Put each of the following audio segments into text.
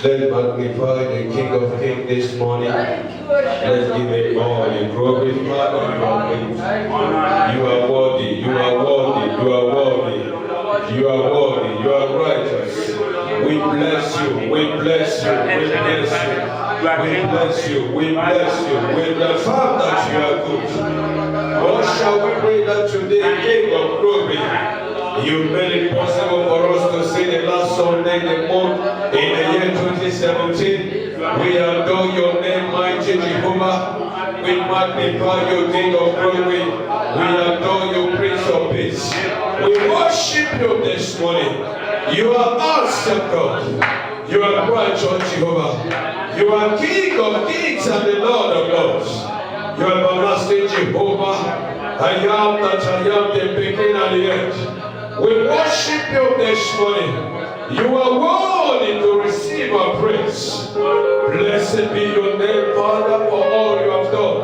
Let's magnify the King of Kings this morning. Let's give him all the glory. Father, you are worthy, you are worthy, you are worthy, you are worthy, you are righteous. We bless you, we bless you, we bless you, we bless you, we bless you. We affirm that you are good. What shall we pray that today, King of glory, you made it possible for us to see the last Sunday in the month in the year 2017. We adore your name, mighty Jehovah. We magnify your King of glory. We adore your Prince of Peace. We worship you this morning. You are awesome God. You are righteous Jehovah. You are King of kings and the Lord of lords. You are everlasting Jehovah. I am that I am, the beginning and the end. We worship you this morning. You are worthy to receive our praise. Blessed be your name, Father, for all you have done.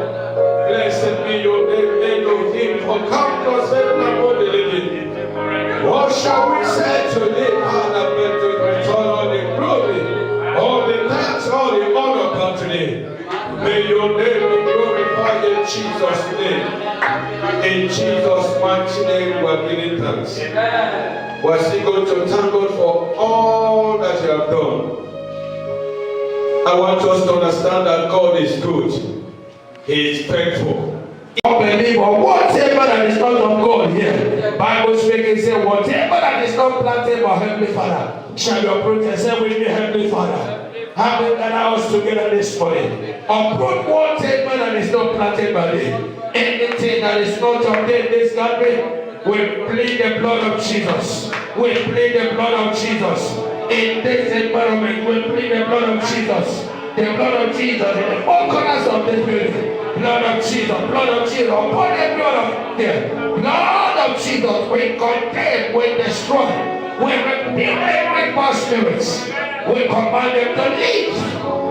Blessed be your name, Elohim, for countless heaven above the living. What shall we say today, Father, but to return all the glory, all the thanks, all the honor come today. May your name be glorified in Jesus' name. In Jesus' mighty name, we are giving thanks. We're still going to thank God for all that you have done. I want us to understand that God is good. He is faithful. Unbeliever, whatever that is not of God here, Bible speaking says, whatever that is not planted by Heavenly Father shall be uprooted. Say with me, Heavenly Father, having that house together this morning, uproot whatever that is not planted by me. Anything that is not of this gathering, we plead the blood of Jesus. We plead the blood of Jesus. In this environment, we plead the blood of Jesus. The blood of Jesus in the four corners of this building. Blood of Jesus, upon every one of them. Blood of Jesus, we condemn, we destroy, we repeal every bad spirits. We command them to leave.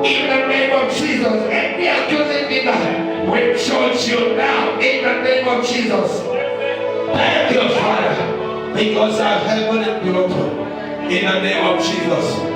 In the name of Jesus, every accusing demon, we judge you now. In the name of Jesus. Thank you, Father, because our heaven is open. In the name of Jesus.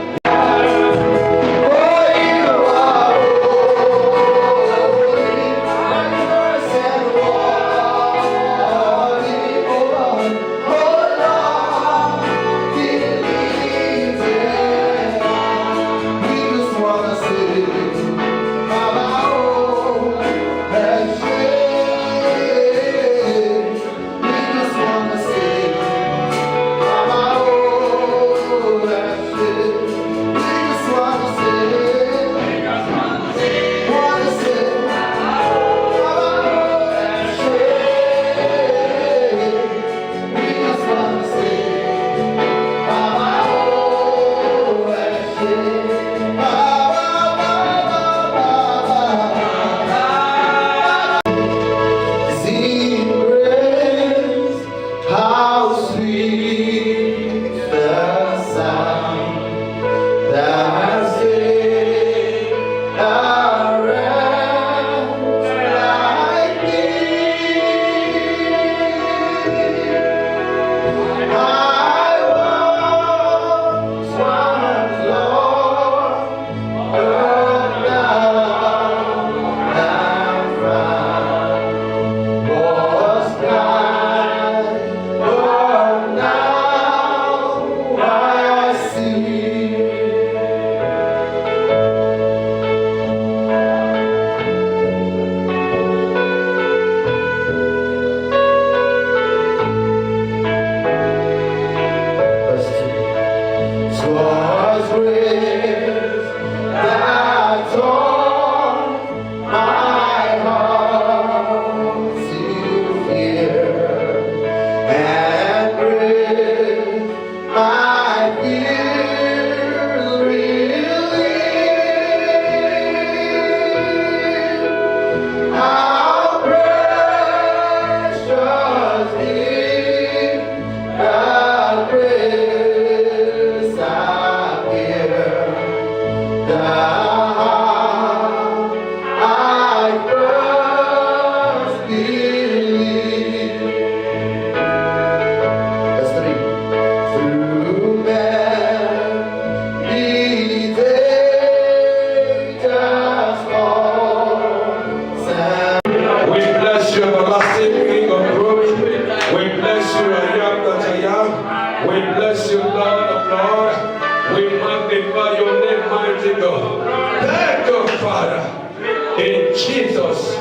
In Jesus'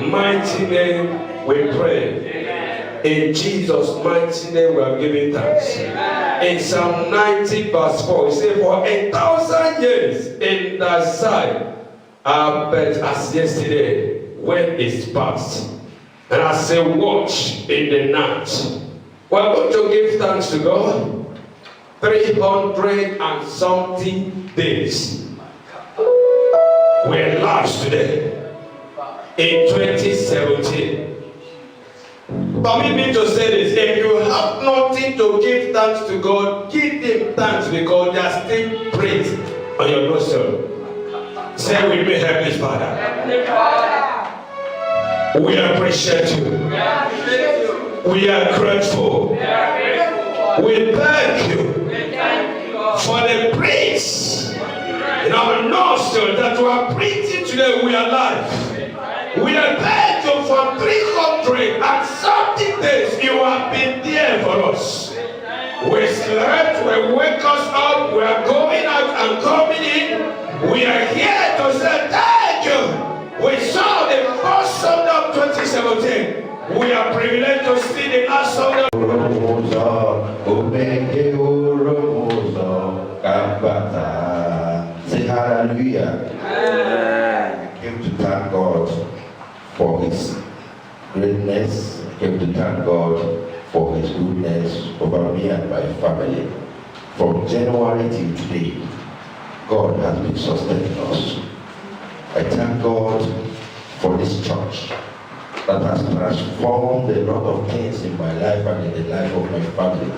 mighty name we pray. In Jesus' mighty name we are giving thanks. In Psalm 90 verse 4, it says, for 1,000 years in thy sight are but as yesterday when it's past, and as a watch in the night. We are going to give thanks to God. 300 and something days we elapsed today in 2017. Permit me to say this: if you have nothing to give thanks to God, give Him thanks, because there are still praise on your nostril. Say with me, Heavenly Father, we appreciate you. We are grateful. We thank you for the praise in our nostril that we are breathing today. We are alive. We are thankful for 300 and something days you have been there for us. We slept, we wake us up, we are going out and coming in. We are here to say thank you. We saw the first Sunday of 2017. We are privileged to see the last Sunday. Say hallelujah. I came to thank God for His greatness. I came to thank God for His goodness over me and my family. From January till today, God has been sustaining us. I thank God for this church that has transformed a lot of things in my life and in the life of my family.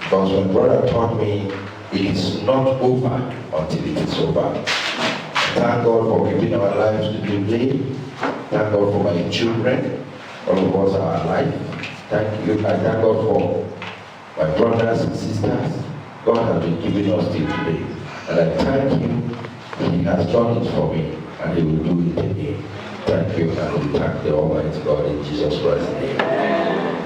Because my brother taught me, it is not over until it is over. Thank God for keeping our lives to today. Thank God for my children. All of us are alive. Thank you. I thank God for my brothers and sisters. God has been giving us till today. And I thank Him. He has done it for me, and He will do it again. Thank you, and we thank the Almighty God in Jesus Christ's name.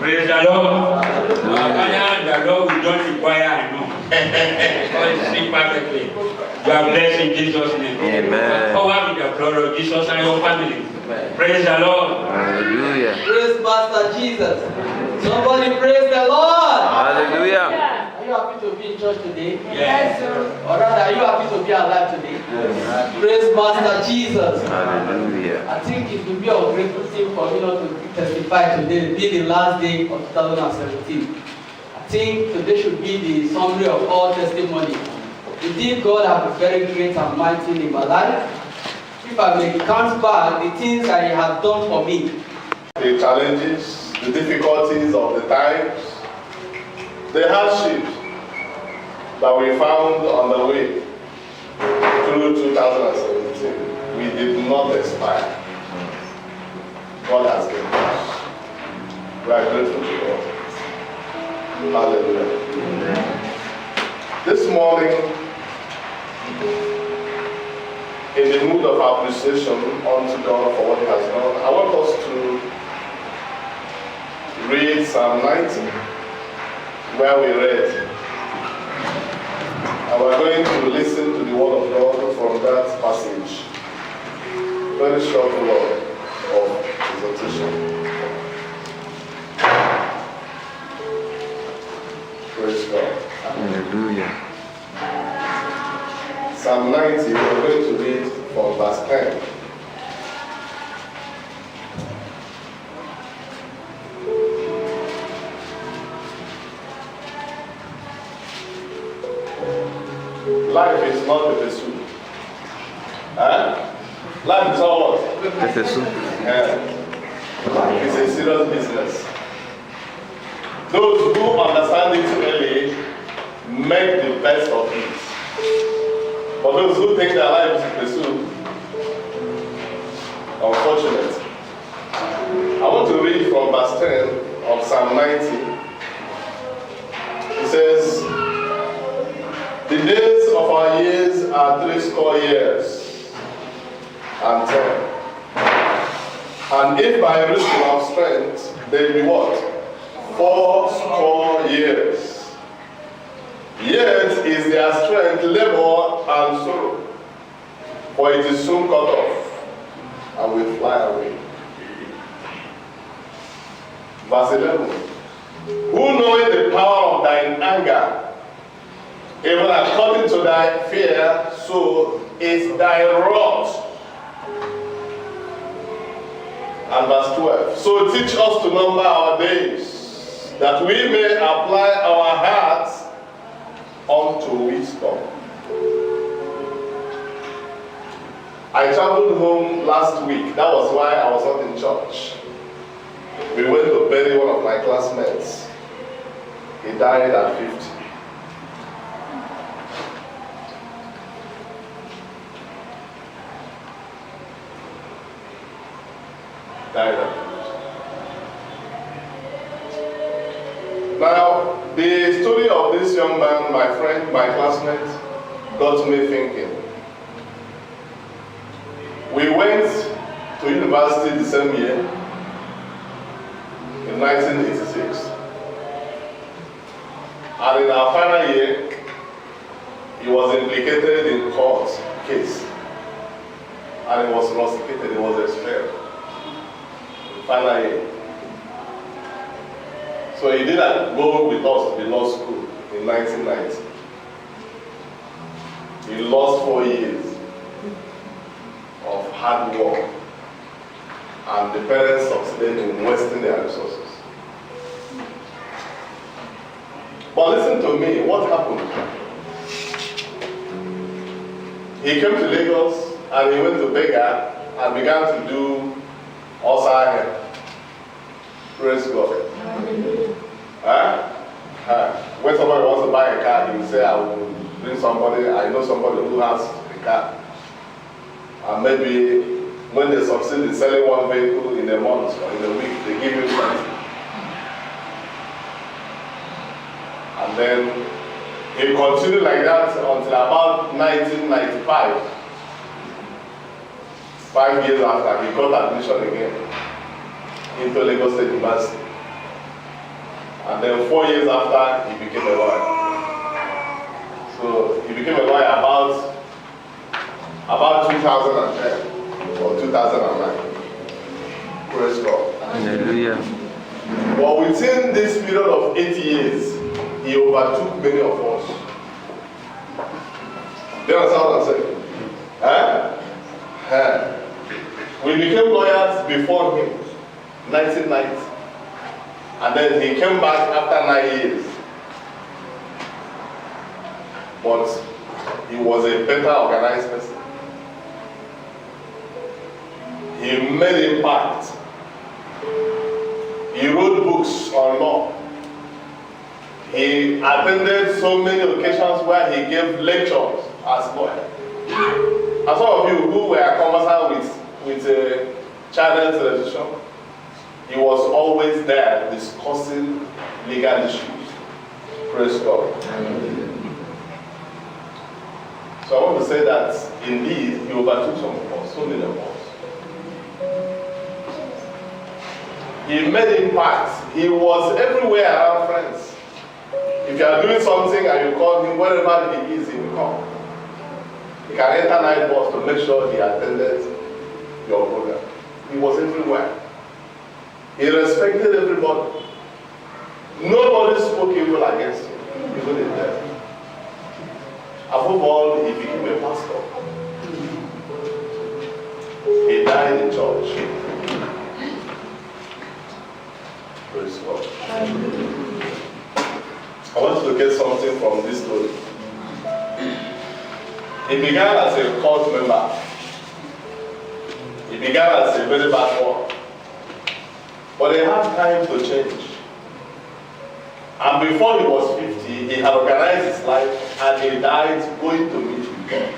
Praise the Lord. The Lord will join the choir, I know. God sing perfectly. You are blessed in Jesus' name. Amen. Power with the blood of Jesus and your family. Praise the Lord. Hallelujah. Praise Master Jesus. Somebody praise the Lord. Hallelujah. Are you happy to be in church today? Yes. Or rather, are you happy to be alive today? Yes. Praise Master Jesus. Hallelujah. I think it will be a grateful thing for me not to testify today, being the last day of 2017. I think today should be the summary of all testimony. Indeed, God has been very great and mighty in my life. If I may count back the things that He has done for me. The challenges, the difficulties of the times, the hardships that we found on the way through 2017, we did not expire. God has given us. We are grateful to God. Hallelujah. This morning, in the mood of appreciation unto God for what He has done, I want us to read Psalm 90, where we read. And we're going to listen to the word of God from that passage. Very short word of exhortation. Praise God. Hallelujah. Psalm 90, we're going to read from verse 10. Life is not a pursuit. Life is all what? This is soup. Life is a serious business. Those who understand it early make the best of it. For those who think their life is a pursuit, unfortunate. I want to read from verse 10 of Psalm 90. It says, the days of our years are 80 years and 10. And if by reason of strength, they be what? 80 years. Yet is their strength labor and sorrow, for it is soon cut off. will fly away. Verse 11. Who knoweth the power of thine anger, even according to thy fear, so is thy wrath. And verse 12. So teach us to number our days, that we may apply our hearts unto wisdom. I traveled home last week. That was why I was not in church. We went to bury one of my classmates. He died at 50. Died at 50. Now, the story of this young man, my friend, my classmate, got me thinking. We went to university the same year, in 1986. And in our final year, he was implicated in court case. And he was prosecuted, he was expelled. Final year. So he didn't go with us to the law school in 1990. He lost 4 years of hard work, and the parents succeeded in wasting their resources. But listen to me, what happened? He came to Lagos and he went to Bega and began to do Osage. Praise God. When somebody wants to buy a car, he will say, I will bring somebody, I know somebody who has a car. And maybe when they succeed in selling one vehicle in a month or in a week, they give you something. And then he continued like that until about 1995. 5 years after, he got admission again into Lagos State University. And then 4 years after, he became a lawyer. So he became a lawyer about 2010 or 2009. Praise God. Hallelujah. But within this period of 8 years, he overtook many of us. Do you understand what I'm saying? We became lawyers before him, 1990. And then he came back after 9 years. But he was a better organized person. He made impact. He wrote books on law. He attended so many occasions where he gave lectures as lawyer. And some of you who were conversant with child television, he was always there discussing legal issues. Praise God. So I want to say that indeed he overtook some of us, so many of us. He made impact. He was everywhere around friends. If you are doing something and you call him, wherever he is, he will come. He can enter night bus to make sure he attended your program. He was everywhere. He respected everybody. Nobody spoke evil against him, even in death. Above all, he became a pastor. He died in church. Praise God. I want you to get something from this story. He began as a cult member. He began as a very bad one. But he had time to change. And before he was 50, he had organized his life and he died going to meet with God.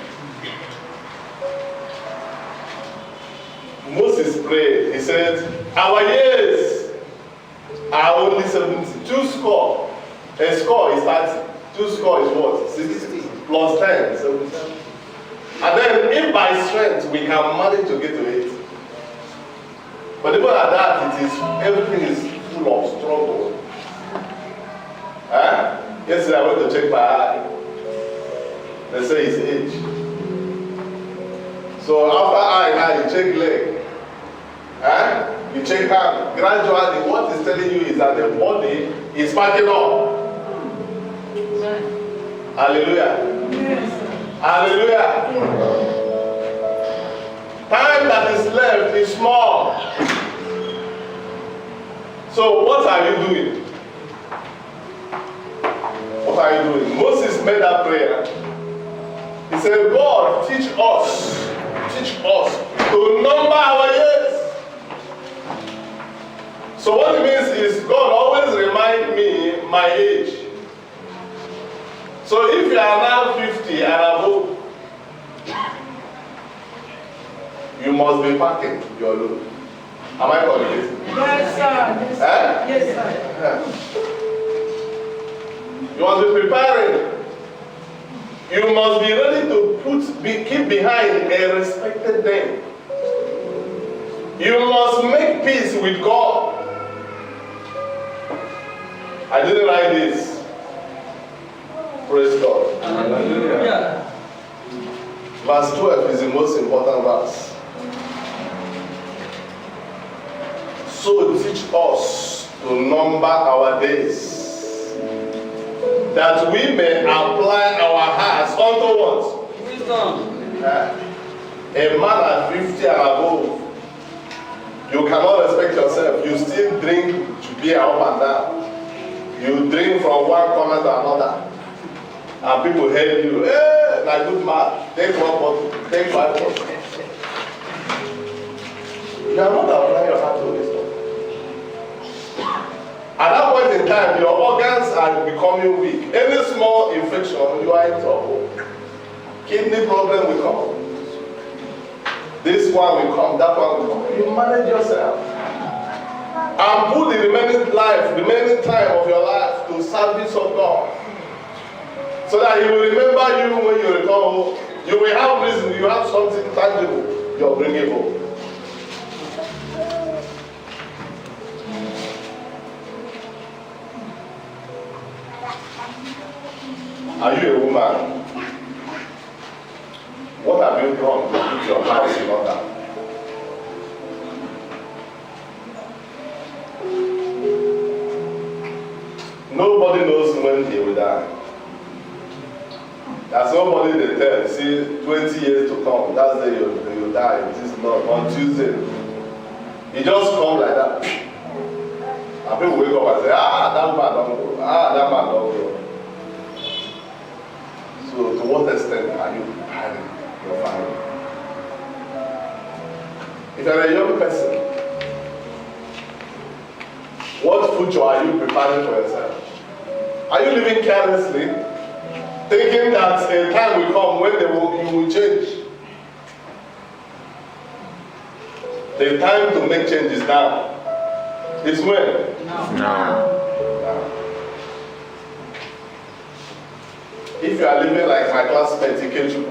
Moses prayed. He said, our years are only 70. 2 score. A score is 30. 2 score is what? 60. Plus 10. 77. And then if by strength we can manage to get to 8. But even at that, everything is full of struggle. Yesterday I went to check my eye. They say it's age. So after eye, you check leg. You check hand. Gradually, what it's telling you is that the body is packing up. Hallelujah. Yes. Hallelujah. Time that is left is small. So what are you doing? What are you doing? Moses made that prayer. He said, God, teach us to number our years. So what it means is God always remind me my age. So if you are now 50 and above, you must be packing your load. Am I correct? Yes, sir. Yes, sir. You must be preparing. You must be ready to keep behind a respected name. You must make peace with God. I didn't write this. Praise God. Hallelujah. Verse 12 is the most important verse. So teach us to number our days, that we may apply our hearts unto what? Wisdom. A man at 50 and above, you cannot respect yourself. You still drink to be up and down. You drink from one corner to another. And people hail you, hey, like good man, take one bottle, take 5 bottles. You are not applying your heart to wisdom. At that point in time, your organs are becoming weak. Any small infection, you are in trouble. Kidney problem will come. This one will come, that one will come. You manage yourself. And put the remaining time of your life to service of God. So that He will remember you when you return home. You will have reason, you have something tangible you're bringing home. Are you a woman? What have you done to put your house in order? Nobody knows when he will die. There's nobody they tell, see, 20 years to come, that's the day you die. This month, on Tuesday. He just come like that. And people wake up and say, that man don't go. That man don't go. So to what extent are you preparing your family? If you're a young person, what future are you preparing for yourself? Are you living carelessly, thinking that a time will come when you will change? The time to make changes now. Is when? No. If you are living like my classmate Ikechu,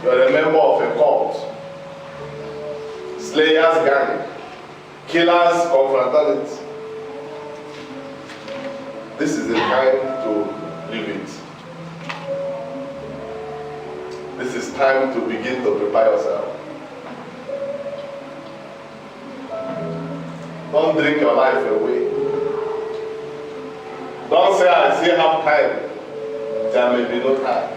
you are a member of a cult, slayers gang, killers confraternity. This is the time to live it. This is time to begin to prepare yourself. Don't drink your life away. Don't say, I still have time. There may be no time.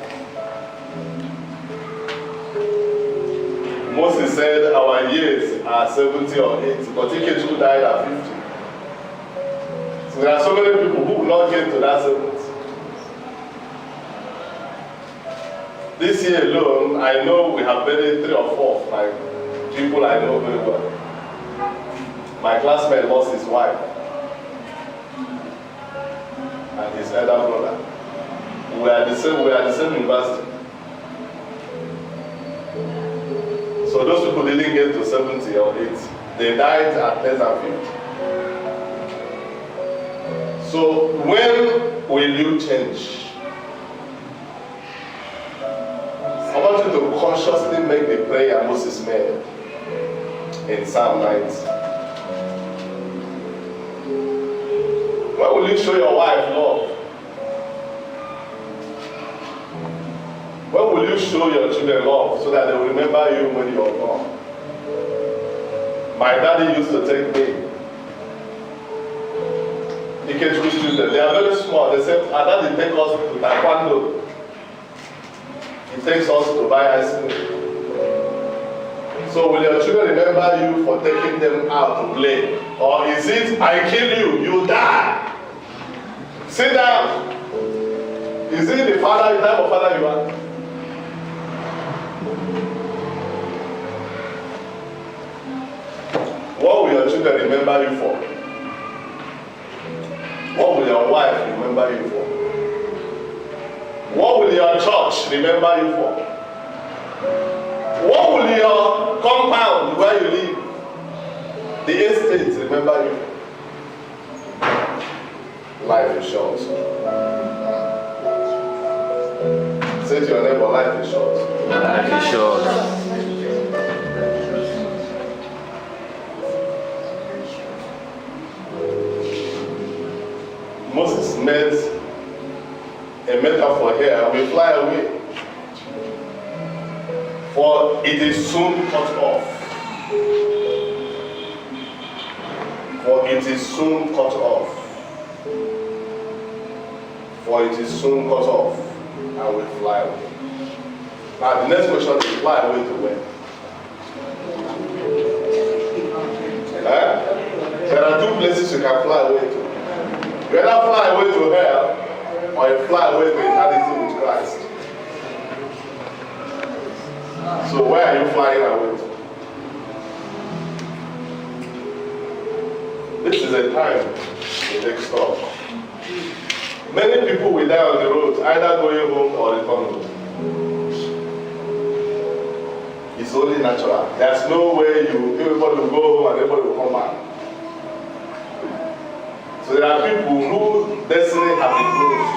Moses said our years are 70 or 80, but Ikechu died at 50. So there are so many people who will not get to that 70. This year alone, I know we have buried 3 or 4 of my people I know very well. My classmate lost his wife and his elder brother. We are the same university. So those people didn't get to 70 or 80. They died at less than 50. So when will you change? I want you to consciously make the prayer Moses made in Psalm 90. When will you show your wife love? When will you show your children love so that they will remember you when you are gone? My daddy used to take me. The kids children, they are very small. They said, my daddy take us to taekwondo. He takes us to buy ice cream. So will your children remember you for taking them out to play? Or is it, I kill you, you die? Sit down. Is it the father, the type of father you are? What will your children remember you for? What will your wife remember you for? What will your church remember you for? What will your compound where you live, the estate, remember you? Life is short. Say to your neighbor, life is short. Life is short. Moses made a metaphor here. We fly away. For it is soon cut off. For it is soon cut off. For it is soon cut off. And we fly away. Now the next question is, fly away to where? There are two places you can fly away to. You either fly away to hell, or you fly away to eternity with Christ. So where are you flying away to? This is a time to take stock. Many people will die on the road, either going home or return home. It's only natural. There's no way everybody will go home and everybody will come back. So there are people whose destiny have been closed.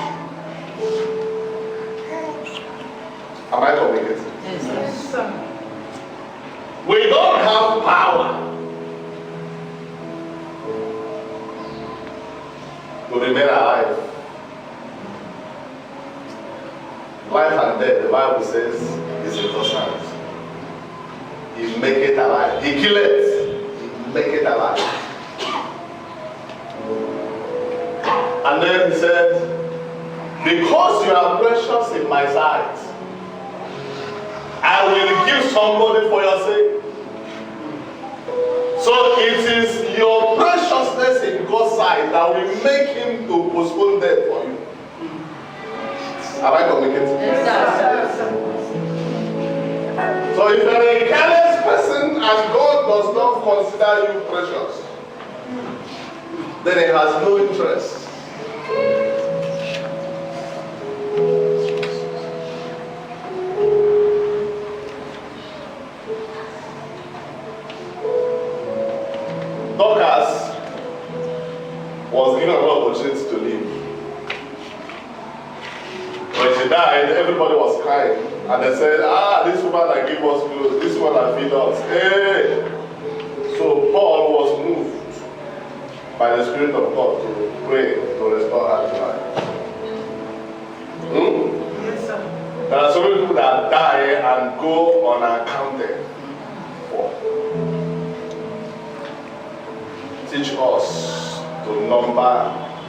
Am I communicating? Yes, sir. We don't have power to remain alive. Life and death, the Bible says, is in God's hands. He make it alive. He kill it. He make it alive. And then he said, because you are precious in my sight, I will give somebody for your sake. So it is your preciousness in God's sight that will make him to postpone death for you. Am I communicating? Yes, sir. So if you are a careless person and God does not consider you precious, then he has no interest. Dorcas was given an opportunity to live. When she died, everybody was crying. And they said, this woman that gave us clothes, this woman that feed us. Hey! So Paul was moved by the Spirit of God to pray to restore her to life. Yes, sir. There are so many people that die and go unaccounted for. Teach us to number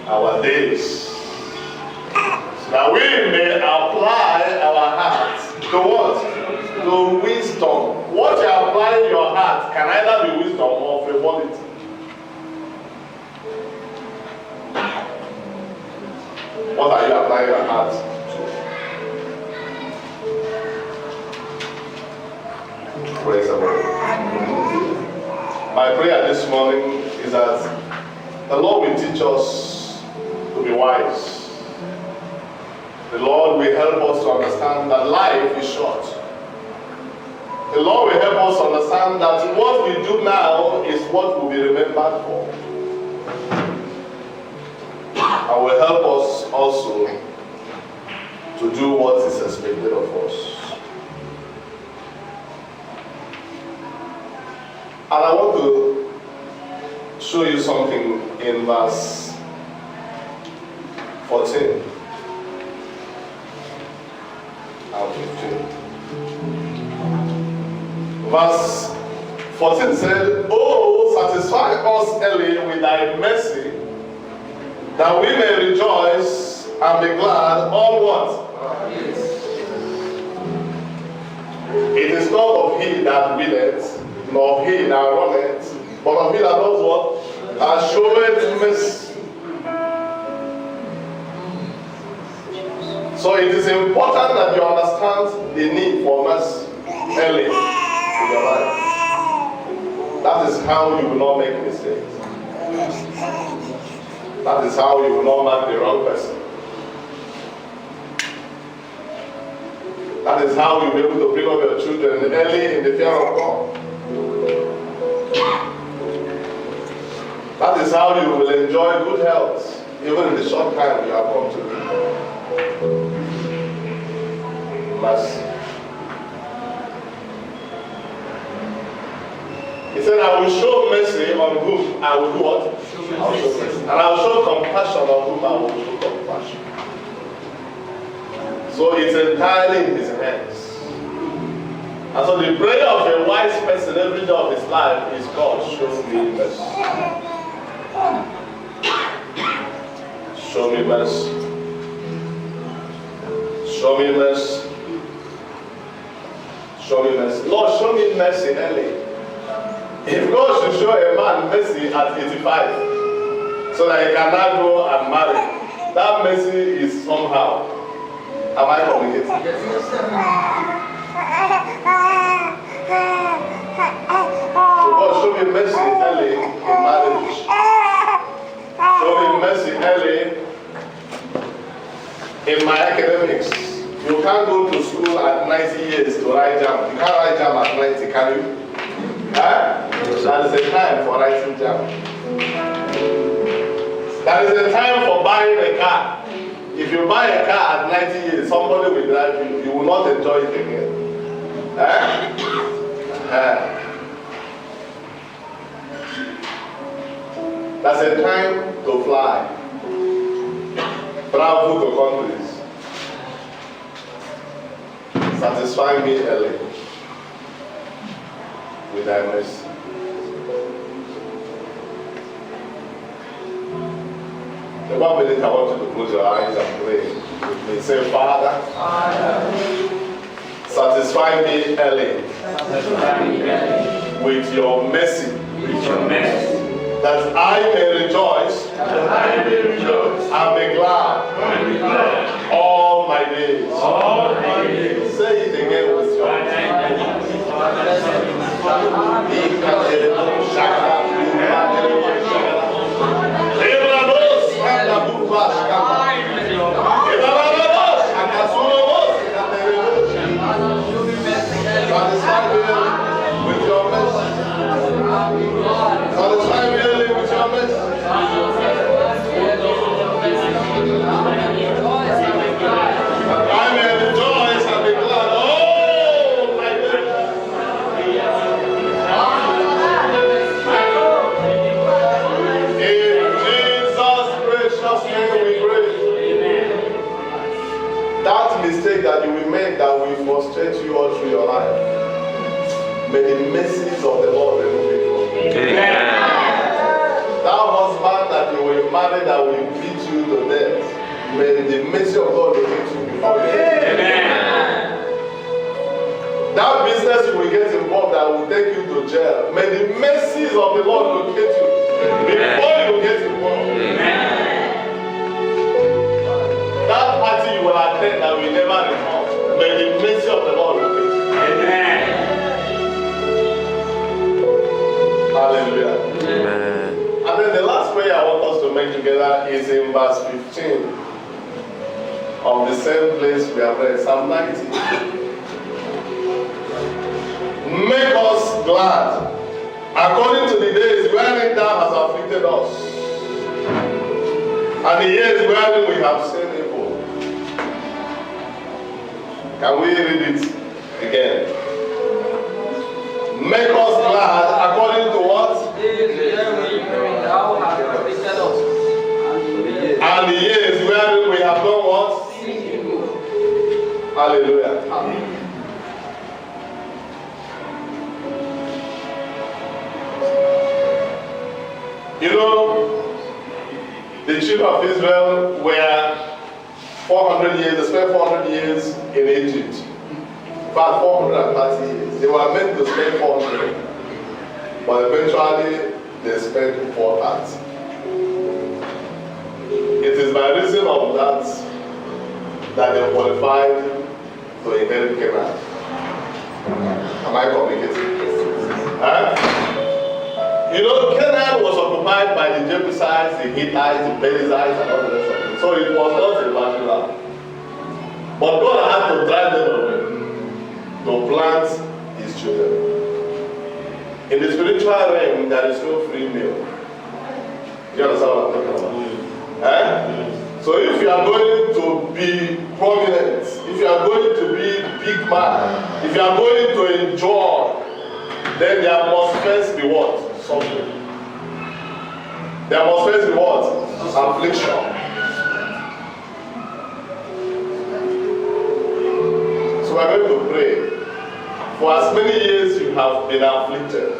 our days, so that we may apply our hearts to what? To wisdom. What you apply in your heart can either be wisdom or frivolity. What are you applying your heart to? Praise the Lord. My prayer this morning is that the Lord will teach us to be wise. The Lord will help us to understand that life is short. The Lord will help us understand that what we do now is what will be remembered for. And will help us also to do what is expected of us. And I want to show you something in verse 14 and 15. Verse 14 said, "Oh, satisfy us early with thy mercy, that we may rejoice and be glad all what? It is not of he that willeth, nor of he that runneth, but of he that does what? That showeth mercy." So it is important that you understand the need for mercy early in your life. That is how you will not make mistakes. That is how you will not marry the wrong person. That is how you will be able to bring up your children early in the fear of God. That is how you will enjoy good health, even in the short time you have come to live. Mercy. He said, "I will show mercy on whom I will do what? I will show mercy. And I will show compassion on whom I will show compassion." So it's entirely in his hands. And so the prayer of a wise person every day of his life is, "God, show me mercy. Show me mercy. Show me mercy. Show me mercy. Lord, show me mercy early." If God should show a man mercy at 85, so that he cannot go and marry, that mercy is somehow. Am I communicating? So God, show me mercy early in marriage. Show me mercy early in my academics. You can't go to school at 90 years to write jam. You can't write jam at 90, can you? Huh? That is a time for writing jam. That is a time for buying a car. If you buy a car at 90 years, somebody will drive you. You will not enjoy it again. That's a time to fly. Travel to countries. Satisfy me early with thy mercy. The 1 minute I want you to close your eyes and pray with me. Say, "Father, satisfy me early with your mercy, that I may rejoice and be glad all my days." Say it again with your Satisfy me with your mercy. Satisfy me with your mercy. I may rejoice and be glad. Oh, my goodness. In Jesus' precious name we pray. That mistake that you will make that will frustrate you all through your life, may the mercies of the Lord remove it from you. Amen. That husband that you will marry that will beat you to death, may the mercy of God locate you before you. Amen. That business you will get involved that will take you to jail, may the mercies of the Lord locate you before you get involved. Amen. That party you will attend that will never return, may the mercy of the Lord locate you. Amen. Hallelujah. Amen. And then the last prayer I want us to make together is in verse 15 of the same place we have read, Psalm 90. Make us glad according to the days wherein thou hast afflicted us, and the years wherein we have seen evil. Can we read it again? Make us glad according to what? And the years wherein we have done what? Hallelujah. You know, the children of Israel were 400 years, they spent 400 years in Egypt. About 430 years. They were meant to spend 400, but eventually they spent 430. It is by reason of that they qualified to inherit Canaan. Am I communicating? Huh? You know, Canaan was occupied by the Jebusites, the Hittites, the Perizzites, and all the rest of it. So it was not a natural land. But God had to drive them away to plant His children. In the spiritual realm, there is no free meal. Do you understand what I'm talking about? So if you are going to be prominent, if you are going to be big man, if you are going to enjoy, then there must first be what? Suffering. There must first be what? Affliction. So we are going to pray. For as many years you have been afflicted,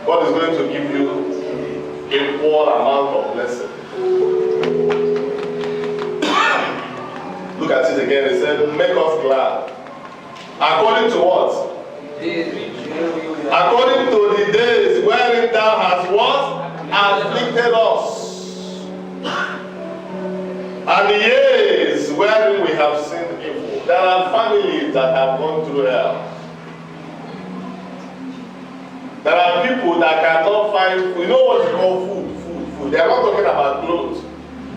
God is going to give you a full amount of blessing. Look at it again. It said, make us glad. According to what? According to the days wherein thou hast what? Afflicted us. And the years wherein we have sinned evil. There are families that have gone through hell. There are people that cannot find food. You know what you call food? Food. They are not talking about clothes.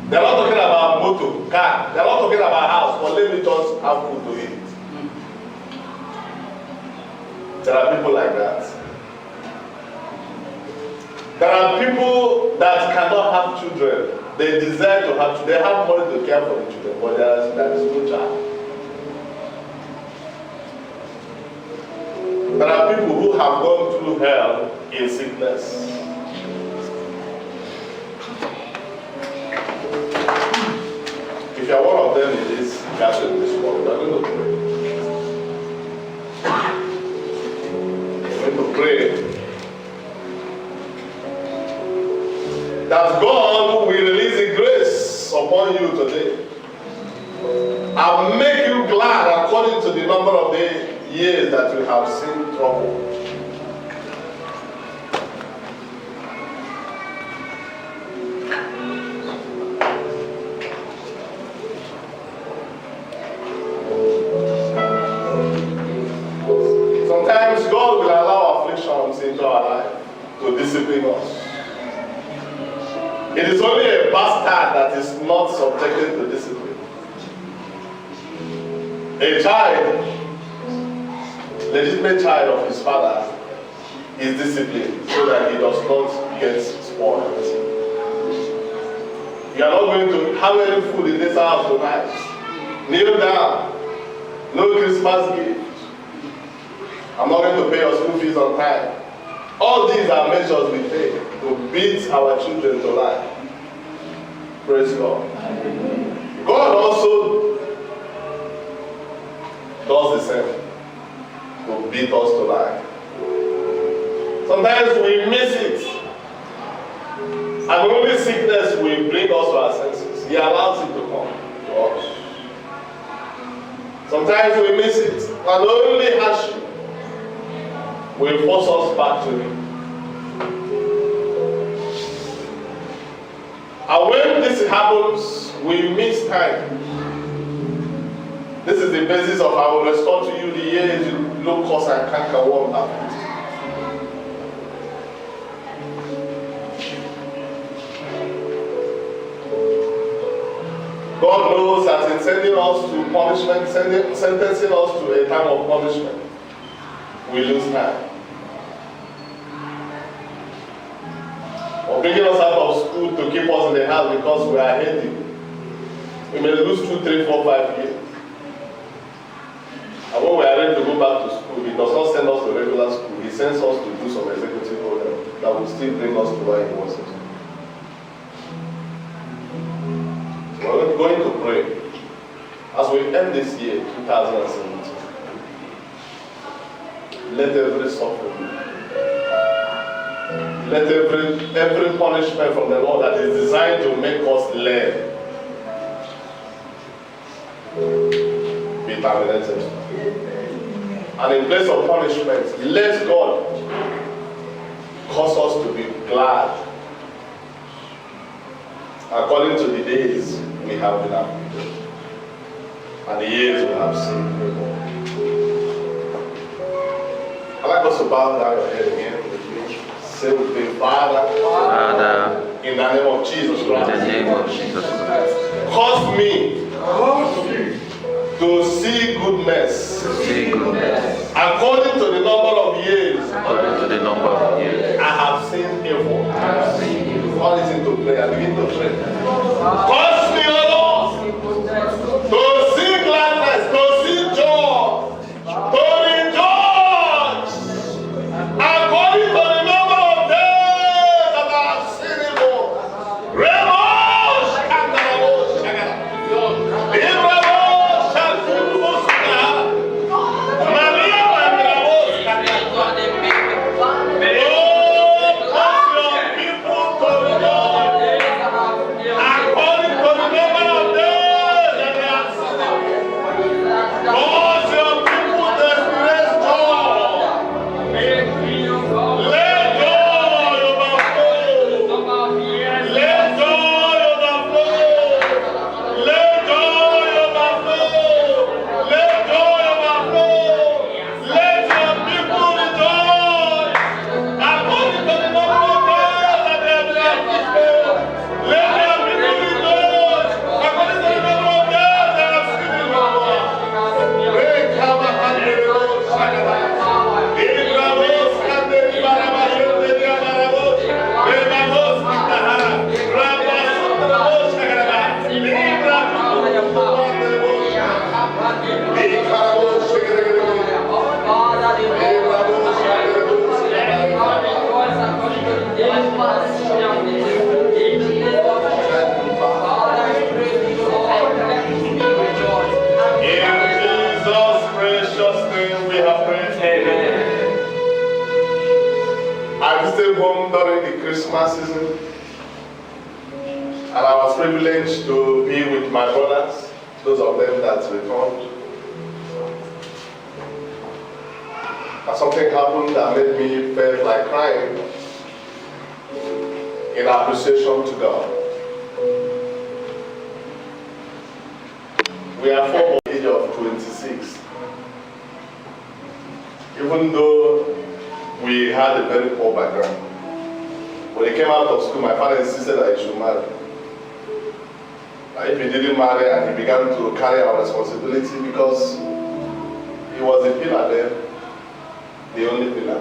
They are not talking about motor, car. They are not talking about house. But let me just have food to eat. There are people like that. There are people that cannot have children. They desire to have children. They have money to care for the children, but there is no child. There are people who have gone through hell in sickness. If you are one of them in this gathering this morning, we are going to pray. We are going to pray that God will release the grace upon you today and make you glad according to the number of the years that you have seen trouble. Sometimes God will allow afflictions into our life to discipline us. It is only a bastard that is not subjected to discipline. A child, legitimate child of his father, is disciplined so that he does not get spoiled. You are not going to have any food in this house tonight. Kneel down. No Christmas gift. I'm not going to pay your school fees on time. All these are measures we take to beat our children to life. Praise God. God also does the same to beat us to life. Sometimes we miss it. And only sickness will bring us to our senses. He allows it to come to us. Sometimes we miss it. And only hardship will force us back to Him. And when this happens, we miss time. This is the basis of I will restore to you the years you locust and cankerworm have eaten. God knows that in sending us to punishment, sentencing us to a time of punishment, we lose time. Or bringing us out of school to keep us in the house because we are healthy. We may lose 2, 3, 4, 5 years. And when we are ready to go back to school, He does not send us to regular school. He sends us to do some executive program that will still bring us to where He wants us. So we're going to pray as we end this year, 2017. Let every suffering, Let every punishment from the Lord that is designed to make us learn be terminated. And in place of punishment, let God cause us to be glad according to the days we have been afflicted and the years we have seen. I'd like us to bow down your head again with me. Say with me, Father, in the name of Jesus Christ, cause me to see goodness according to the number of years I have seen evil. Call it into prayer. Begin to pray. Cause me, O Lord, to see gladness, to see joy, to rejoice according to the number of days that I have seen evil. Remos and Remos Shagada. Remos Shagada. Maria and Remos Shagada. I stayed home during the Christmas season, and I was privileged to be with my brothers, those of them that returned. And something happened that made me feel like crying in appreciation to God. We are from the age of 26. Even though we had a very poor background. When he came out of school, my father insisted that he should marry. If he didn't marry, and he began to carry our responsibility because he was a pillar then, the only pillar.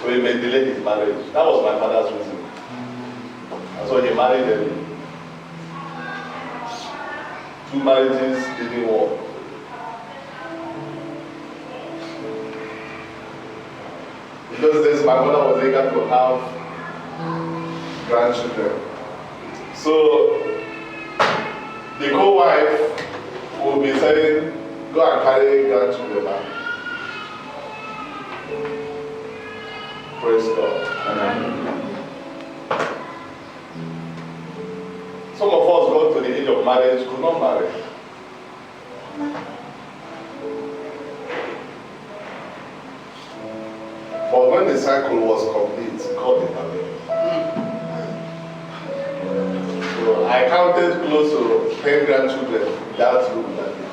So he may delay his marriage. That was my father's reason. And so he married early. 2 marriages didn't work. In those days, my mother was eager to have grandchildren. So, the co-wife will be saying, go and carry grandchildren back. Praise God. Some of us got to the age of marriage, could not marry. But when the cycle was complete, God intervened. So I counted close to 10 grandchildren in that room that day.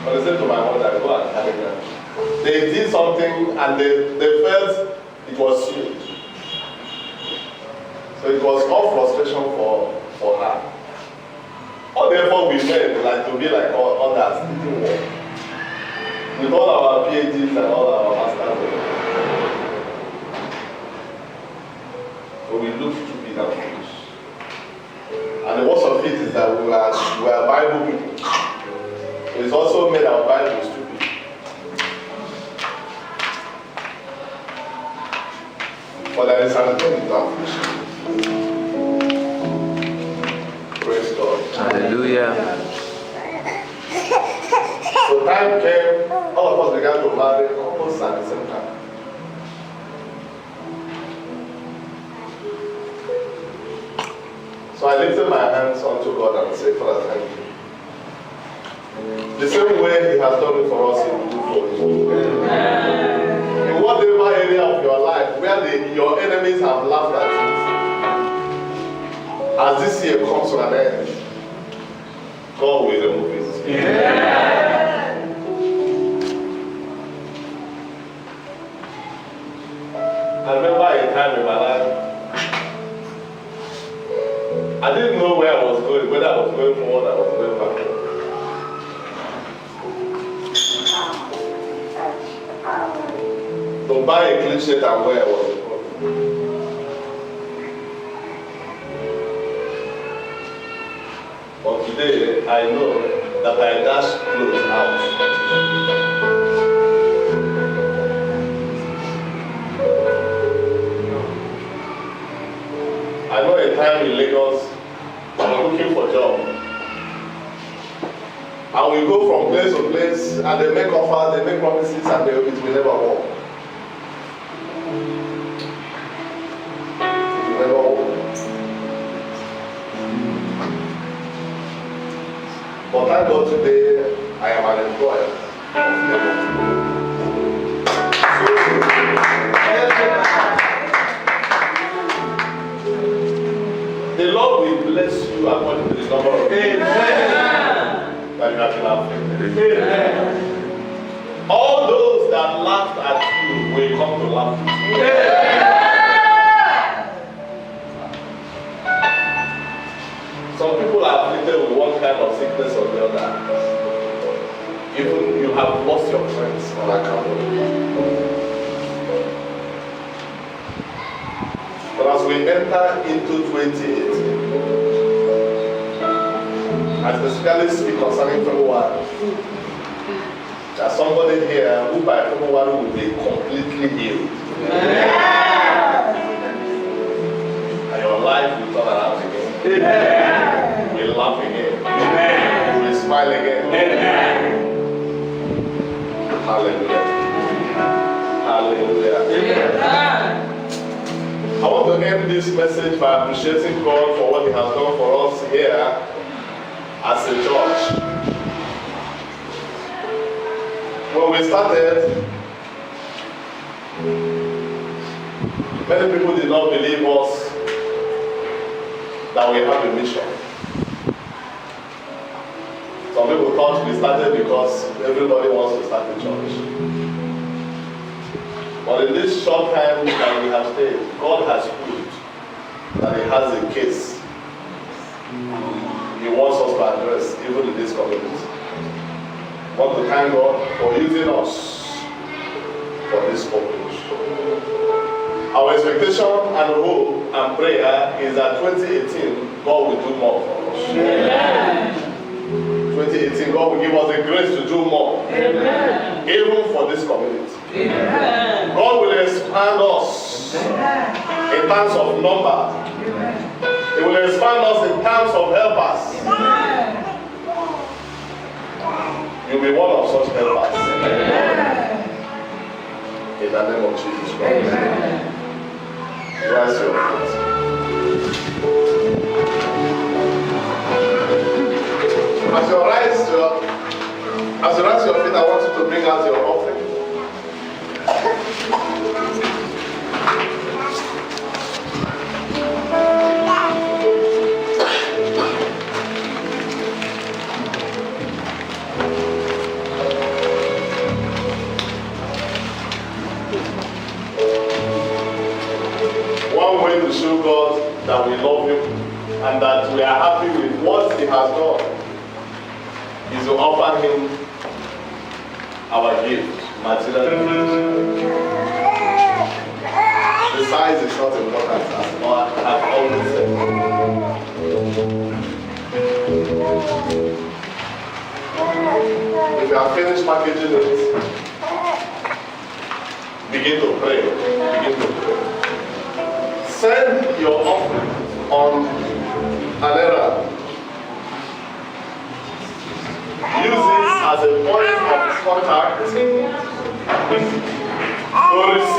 But I said to my mother, go and carry grandchildren. They did something and they felt it was huge. So it was all frustration for her. All the effort we made, like to be like others, didn't work. With all our PhDs and all our masters. So we look stupid and foolish. And the worst of it is that we are Bible people. So it's also made our Bible stupid. But there is an end to affliction. Praise God. Hallelujah. So time came, all of us began to marry, almost resources at the same time. So I lifted my hands unto God and said, Father, thank you. The same way He has done it for us, He will do for you. In whatever area of your life where your enemies have laughed at you, as this year comes to an end, God will remove it. I remember a time in my life, I didn't know where I was going, whether I was going forward or I was going backward. To buy a clean shirt and wear was the problem. But today, I know that I dash clothes out. I know a time in Lagos, I was looking for a job. And we go from place to place, and they make offers, they make promises, and it will never work. It will never work. But thank God today, I am an employer of Lagos. The Lord will bless you according to the number of days that you have been laughing. All those that laughed at you will come to laugh with you. Some people are afflicted with one kind of sickness or the other. Even you have lost your friends on account of it. But as we enter into 2018, I specifically speak concerning February, there's somebody here who by February will be completely healed. And your life will turn around again. You will laugh again. You will smile again. Hallelujah. Hallelujah. I want to end this message by appreciating God for what He has done for us here as a church. When we started, many people did not believe us that we have a mission. Some people thought we started because everybody wants to start a church. But in this short time that we have stayed, God has proved that He has a case He wants us to address, even in this community. I want to thank God for using us for this purpose. Our expectation and hope and prayer is that 2018, God will do more for us. Amen. 2018, God will give us the grace to do more. Amen. Even for this community. Amen. God will expand us in terms of number. He will expand us in terms of helpers. You'll be one of such helpers. In the name of Jesus Christ. Rise your feet. As you rise your feet, I want you to bring out your offering. One way to show God that we love Him and that we are happy with what He has done is to offer Him our gift, material gift. The size is not important, as I have always said. If you have finished packaging it, begin to pray. Begin to pray. Send your offering on an errand. Use it as a point of contact to receive